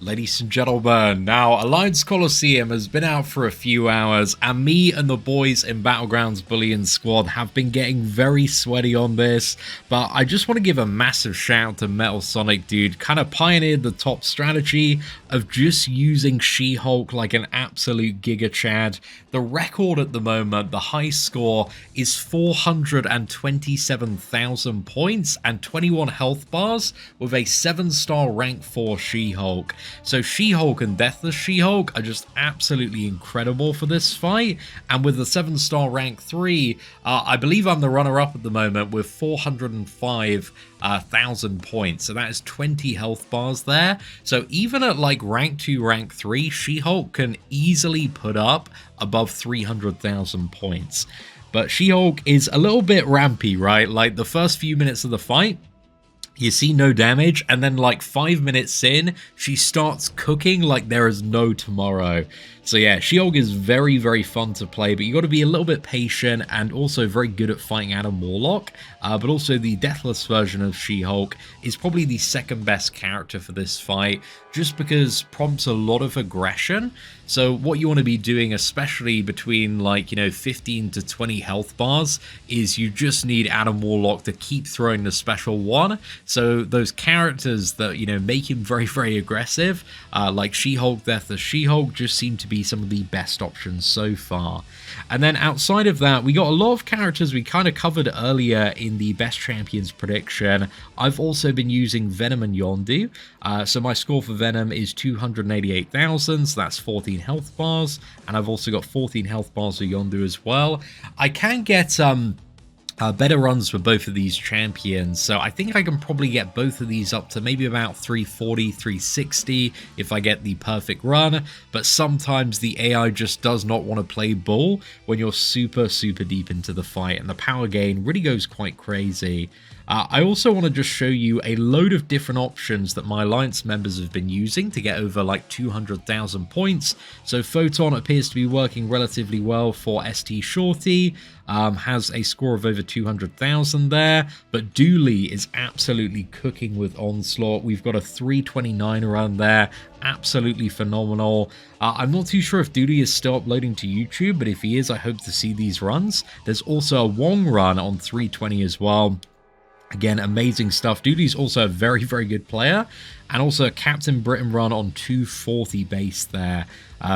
Ladies and gentlemen, now Alliance Coliseum has been out for a few hours, and me and the boys in Battlegrounds Bullion Squad have been getting very sweaty on this, but I just want to give a massive shout to Metal Sonic, dude. Kind of pioneered the top strategy of just using She-Hulk like an absolute Giga Chad. The record at the moment, the high score, is 427,000 points and 21 health bars with a 7-star rank 4 She-Hulk. So She-Hulk and Deathless She-Hulk are just absolutely incredible for this fight, and with the 7-star rank 3, I believe I'm the runner-up at the moment with 405,000 points, so that is 20 health bars there. So even at like rank 2, rank 3, She-Hulk can easily put up above 300,000 points. But She-Hulk is a little bit rampy, right? Like the first few minutes of the fight, you see no damage, and then like 5 minutes in, she starts cooking like there is no tomorrow. So yeah, She-Hulk is very, very fun to play, but you got to be a little bit patient and also very good at fighting Adam Warlock. But also the Deathless version of She-Hulk is probably the second best character for this fight, just because prompts a lot of aggression. So what you want to be doing, especially between like, 15 to 20 health bars, is you just need Adam Warlock to keep throwing the special one. So those characters that, make him very, very aggressive, like She-Hulk, Deathless She-Hulk, just seem to be some of the best options so far. And then outside of that, we got a lot of characters we kind of covered earlier in the best champions prediction. I've also been using Venom and Yondu. So my score for Venom is 288,000, so that's 14 health bars, and I've also got 14 health bars for Yondu as well. I can get better runs for both of these champions, so I think I can probably get both of these up to maybe about 340, 360 if I get the perfect run, but sometimes the AI just does not want to play ball when you're super, super deep into the fight, and the power gain really goes quite crazy. I also want to just show you a load of different options that my Alliance members have been using to get over like 200,000 points. So Photon appears to be working relatively well for ST Shorty, has a score of over 200,000 there, but Dooley is absolutely cooking with Onslaught. We've got a 329 run there, absolutely phenomenal. I'm not too sure if Dooley is still uploading to YouTube, but if he is, I hope to see these runs. There's also a Wong run on 320 as well. Again, amazing stuff. Dooley's also a very, very good player, and also a Captain Britain run on 240 base there.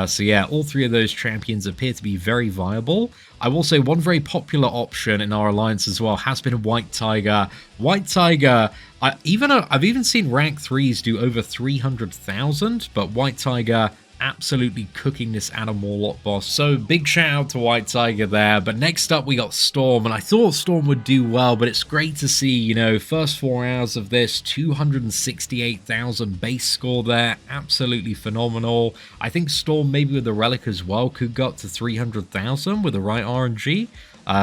So yeah, all three of those champions appear to be very viable. I will say one very popular option in our alliance as well has been White Tiger. White Tiger, I've even seen rank 3s do over 300,000, but White Tiger absolutely cooking this Adam Warlock boss. So big shout out to White Tiger there. But next up we got Storm, and I thought Storm would do well, but it's great to see, first 4 hours of this, 268,000 base score there, absolutely phenomenal. I think Storm, maybe with the relic as well, could go up to 300,000 with the right RNG.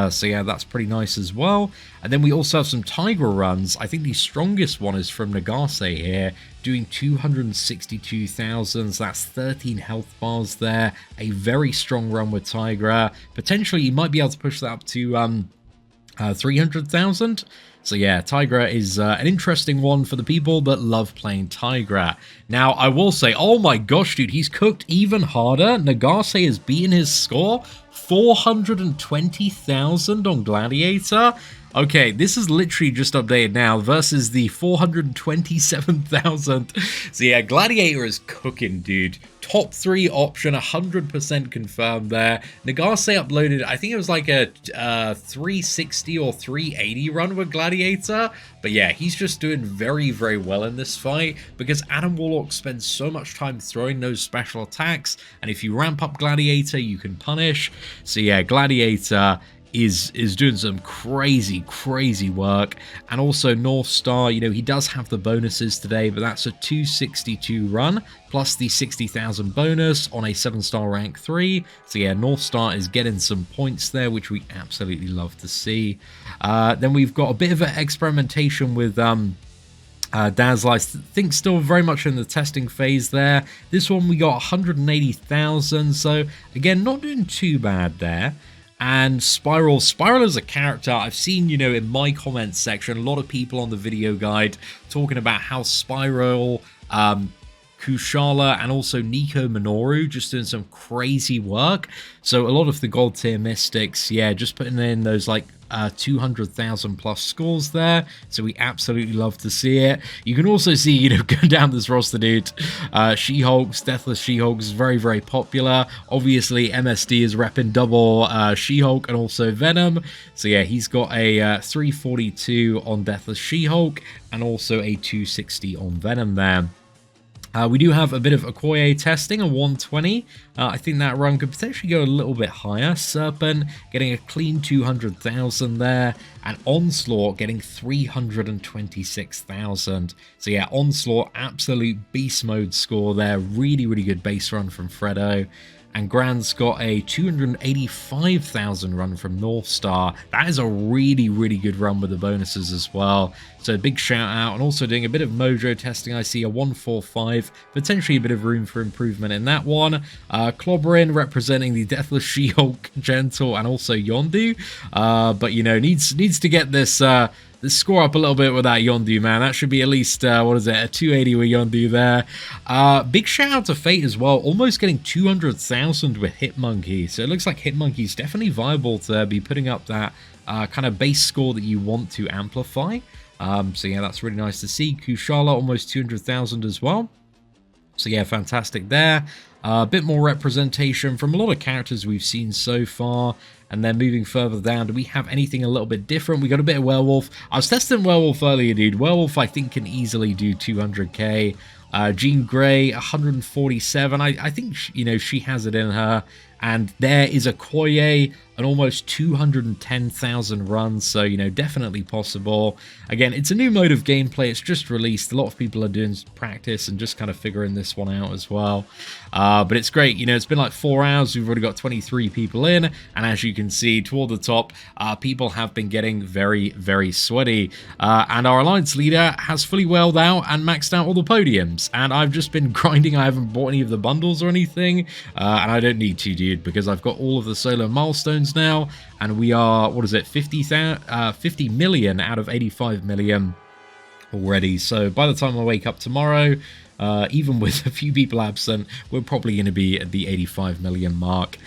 So yeah, that's pretty nice as well. And then we also have some Tigra runs. I think the strongest one is from Nagase here, doing 262,000. So that's 13 health bars there. A very strong run with Tigra. Potentially, you might be able to push that up to 300,000. So yeah, Tigra is an interesting one for the people that love playing Tigra. Now, I will say, oh my gosh, dude, he's cooked even harder. Nagase has beaten his score, 420,000 on Gladiator. Okay, this is literally just updated now versus the 427,000. So yeah, Gladiator is cooking, dude. Top 3 option, 100% confirmed there. Nagase uploaded, I think it was like a 360 or 380 run with Gladiator. But yeah, he's just doing very, very well in this fight because Adam Warlock spends so much time throwing those special attacks. And if you ramp up Gladiator, you can punish. So yeah, Gladiator is doing some crazy work. And also Northstar, he does have the bonuses today, but that's a 262 run plus the 60,000 bonus on a 7-star rank 3. So yeah, Northstar is getting some points there, which we absolutely love to see. Then we've got a bit of an experimentation with Dazzle, I think still very much in the testing phase there. This one we got 180,000, so again, not doing too bad there. And Spiral is a character I've seen, in my comments section, a lot of people on the video guide talking about how Spiral Kushala, and also Nico Minoru just doing some crazy work. So a lot of the gold tier mystics, yeah, just putting in those like 200,000 plus scores there, so we absolutely love to see it. You can also see, you know, going down this roster, dude, She-Hulks, Deathless She-Hulk is very, very popular. Obviously, MSD is repping double She-Hulk and also Venom, so yeah, he's got a 342 on Deathless She-Hulk and also a 260 on Venom there. We do have a bit of Okoye testing, a 120. I think that run could potentially go a little bit higher. Serpent getting a clean 200,000 there, and Onslaught getting 326,000. So yeah, Onslaught, absolute beast mode score there. Really, really good base run from Fredo. And Grand's got a 285,000 run from Northstar. That is a really, really good run with the bonuses as well. So big shout out, and also doing a bit of mojo testing. I see a 145, potentially a bit of room for improvement in that one. Clobberin representing the Deathless She-Hulk, Gentle, and also Yondu. But you know, needs to get this score up a little bit with that Yondu, man. That should be at least, what is it, a 280 with Yondu there. Big shout out to Fate as well, almost getting 200,000 with Hitmonkey. So it looks like Hitmonkey's definitely viable to be putting up that kind of base score that you want to amplify. So yeah, that's really nice to see. Kushala almost 200,000 as well. So yeah, fantastic there. A bit more representation from a lot of characters we've seen so far. And then moving further down, do we have anything a little bit different? We got a bit of Werewolf. I was testing Werewolf earlier, dude. Werewolf, I think, can easily do 200k. Jean Grey, 147. I think, you know, she has it in her. And there is Okoye, an almost 210,000 runs, so, you know, definitely possible. Again, it's a new mode of gameplay. It's just released. A lot of people are doing practice and just kind of figuring this one out as well. But it's great. You know, it's been like 4 hours. We've already got 23 people in. And as you can see, toward the top, people have been getting very, very sweaty. And our alliance leader has fully welled out and maxed out all the podiums. And I've just been grinding. I haven't bought any of the bundles or anything. And I don't need to, dude, because I've got all of the solo milestones now, and we are, what is it, 50 million out of 85 million already. So by the time I wake up tomorrow, even with a few people absent, we're probably going to be at the 85 million mark.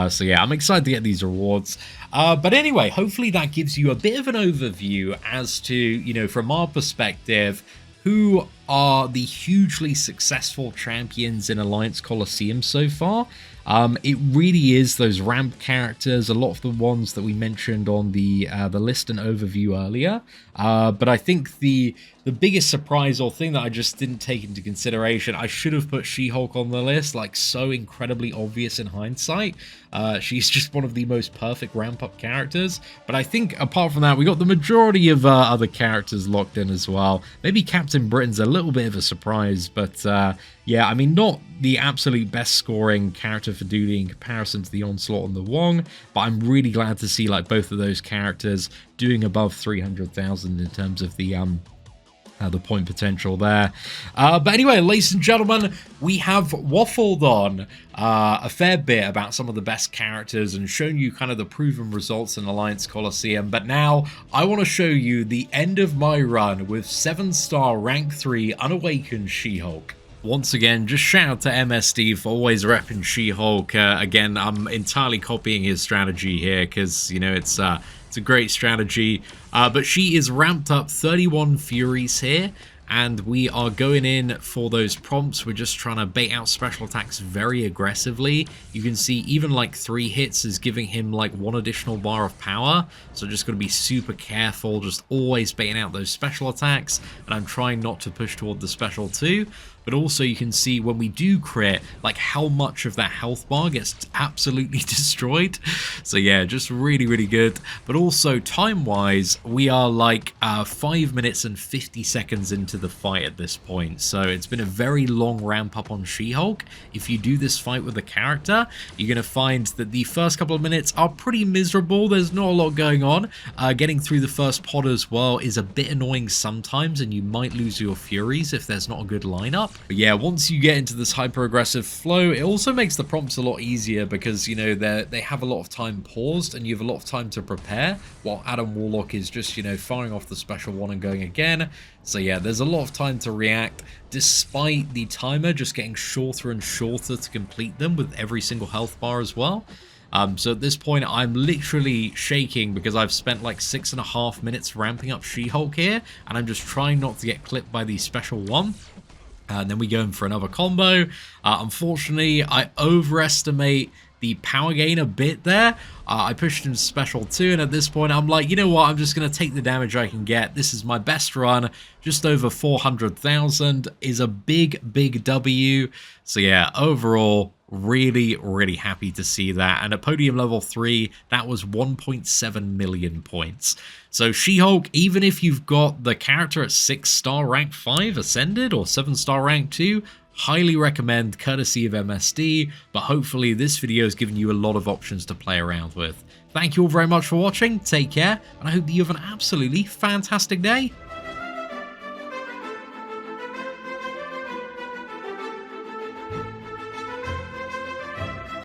So yeah, I'm excited to get these rewards. But anyway, hopefully that gives you a bit of an overview as to, you know, from our perspective, who are the hugely successful champions in Alliance Coliseum so far. It really is those ramp characters, a lot of the ones that we mentioned on the list and overview earlier. But I think the biggest surprise or thing that I just didn't take into consideration, I should have put She-Hulk on the list, like so incredibly obvious in hindsight. She's just one of the most perfect ramp-up characters. But I think apart from that, we got the majority of other characters locked in as well. Maybe Captain Britain's a little bit of a surprise, but yeah, I mean, not the absolute best scoring character for Dooley in comparison to the Onslaught and the Wong, but I'm really glad to see like both of those characters doing above 300,000 in terms of the point potential there. But anyway, ladies and gentlemen, we have waffled on a fair bit about some of the best characters and shown you kind of the proven results in Alliance Coliseum. But now I want to show you the end of my run with 7-star rank 3 unawakened She-Hulk. Once again, just shout out to MSD for always repping She-Hulk. Again, I'm entirely copying his strategy here because, you know, it's a great strategy. But she is ramped up 31 Furies here, and we are going in for those prompts. We're just trying to bait out special attacks very aggressively. You can see even like 3 hits is giving him like 1 additional bar of power, so just got to be super careful, just always baiting out those special attacks, and I'm trying not to push toward the special too. But also you can see when we do crit, like how much of that health bar gets absolutely destroyed. So yeah, just really, really good. But also time-wise, we are like 5 minutes and 50 seconds into the fight at this point. So it's been a very long ramp up on She-Hulk. If you do this fight with a character, you're going to find that the first couple of minutes are pretty miserable. There's not a lot going on. Getting through the first pod as well is a bit annoying sometimes, and you might lose your Furies if there's not a good lineup. But yeah, once you get into this hyper-aggressive flow, it also makes the prompts a lot easier because, you know, they have a lot of time paused and you have a lot of time to prepare, while Adam Warlock is just, you know, firing off the special one and going again. So yeah, there's a lot of time to react, despite the timer just getting shorter and shorter to complete them with every single health bar as well. So at this point, I'm literally shaking because I've spent like 6.5 minutes ramping up She-Hulk here, and I'm just trying not to get clipped by the special one. And then we go in for another combo. Unfortunately, I overestimate the power gain a bit there. I pushed him special 2, and at this point, I'm like, you know what? I'm just going to take the damage I can get. This is my best run. Just over 400,000 is a big, big W. So yeah, overall, really, really happy to see that. And at podium level 3, that was 1.7 million points. So She-Hulk, even if you've got the character at 6-star rank 5 Ascended or 7-star rank 2, highly recommend, courtesy of MSD, but hopefully this video has given you a lot of options to play around with. Thank you all very much for watching, take care, and I hope that you have an absolutely fantastic day.